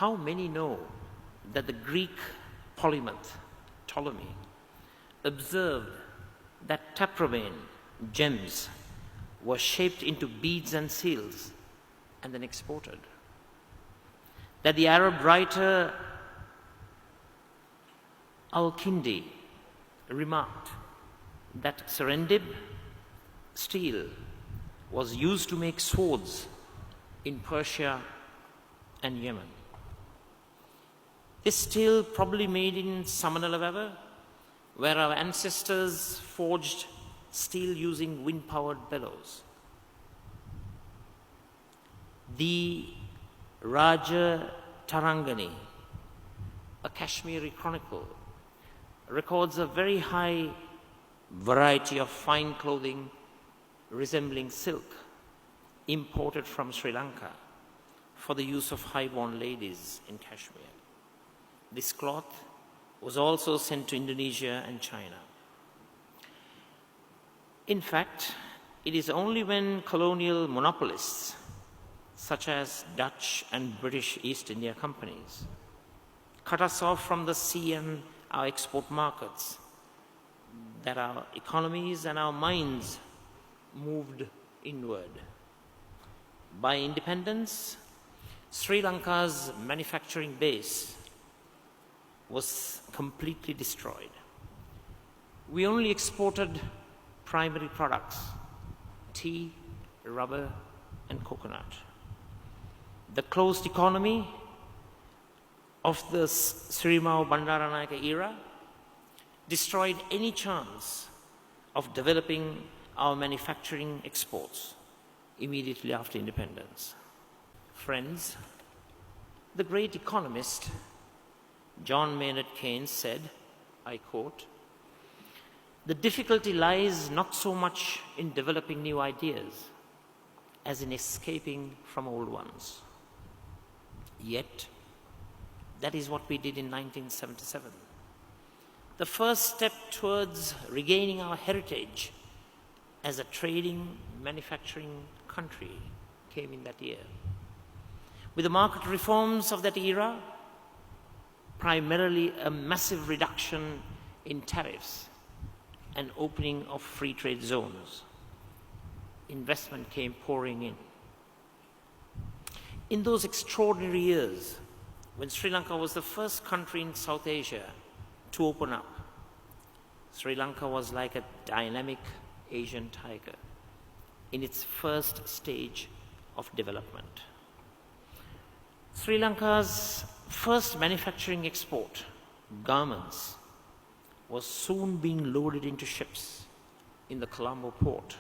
How many know that the Greek polymath Ptolemy observed that taprobane gems were shaped into beads and seals and then exported? That the Arab writer Al-Kindi remarked that serendib steel was used to make swords in Persia and Yemen. This steel probably made in Samanalavavar, where our ancestors forged steel using wind-powered bellows. The Raja Tarangani, a Kashmiri chronicle, records a very high variety of fine clothing resembling silk imported from Sri Lanka for the use of high-born ladies in Kashmir. This cloth was also sent to Indonesia and China. In fact, it is only when colonial monopolists, such as Dutch and British East India companies, cut us off from the sea and our export markets, that our economies and our minds moved inward. By independence, Sri Lanka's manufacturing base was completely destroyed. We only exported primary products: tea, rubber, and coconut. The closed economy of the Sirimau Bandaranayake era destroyed any chance of developing our manufacturing exports immediately after independence. Friends, the great economist John Maynard Keynes said, I quote, "The difficulty lies not so much in developing new ideas as in escaping from old ones." Yet, that is what we did in 1977. The first step towards regaining our heritage as a trading, manufacturing country came in that year. With the market reforms of that era, primarily a massive reduction in tariffs and opening of free trade zones, investment came pouring in. In those extraordinary years, when Sri Lanka was the first country in South Asia to open up, Sri Lanka was like a dynamic Asian tiger in its first stage of development. Sri Lanka's first manufacturing export, garments, was soon being loaded into ships in the Colombo port.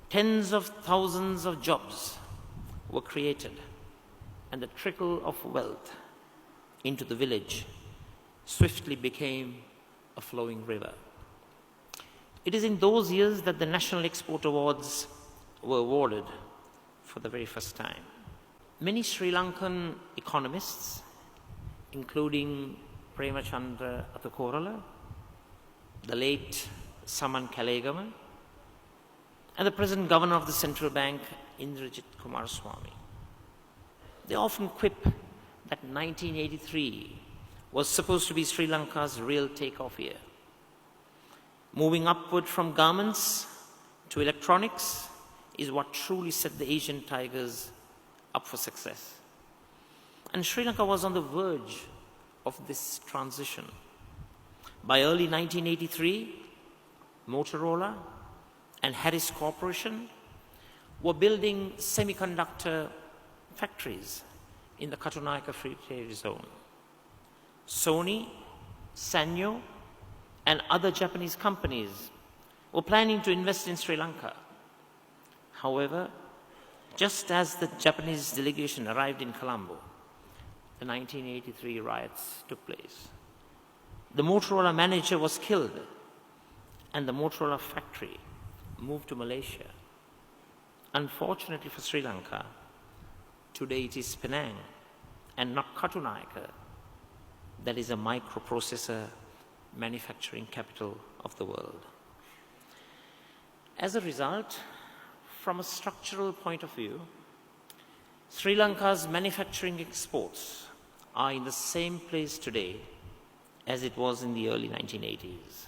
Tens of thousands of jobs were created, and the trickle of wealth into the village swiftly became a flowing river. It is in those years that the National Export Awards were awarded for the very first time. Many Sri Lankan economists, including Premachandra Athukorala, the late Saman Kalegama, and the present governor of the central bank, Indrajit Kumaraswamy, they often quip that 1983 was supposed to be Sri Lanka's real takeoff year. Moving upward from garments to electronics is what truly set the Asian tigers up for success. And Sri Lanka was on the verge of this transition. By early 1983, Motorola and Harris Corporation were building semiconductor factories in the Katunayaka Free Trade Zone. Sony, Sanyo, and other Japanese companies were planning to invest in Sri Lanka. However, just as the Japanese delegation arrived in Colombo, the 1983 riots took place. The Motorola manager was killed, and the Motorola factory moved to Malaysia. Unfortunately for Sri Lanka, today it is Penang and not Katunayaka that is a microprocessor manufacturing capital of the world. As a result, from a structural point of view, Sri Lanka's manufacturing exports are in the same place today as it was in the early 1980s.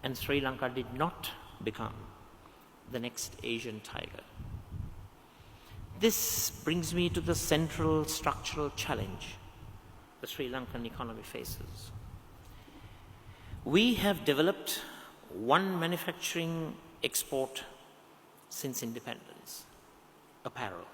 And Sri Lanka did not become the next Asian tiger. This brings me to the central structural challenge the Sri Lankan economy faces. We have developed one manufacturing export since independence: apparel.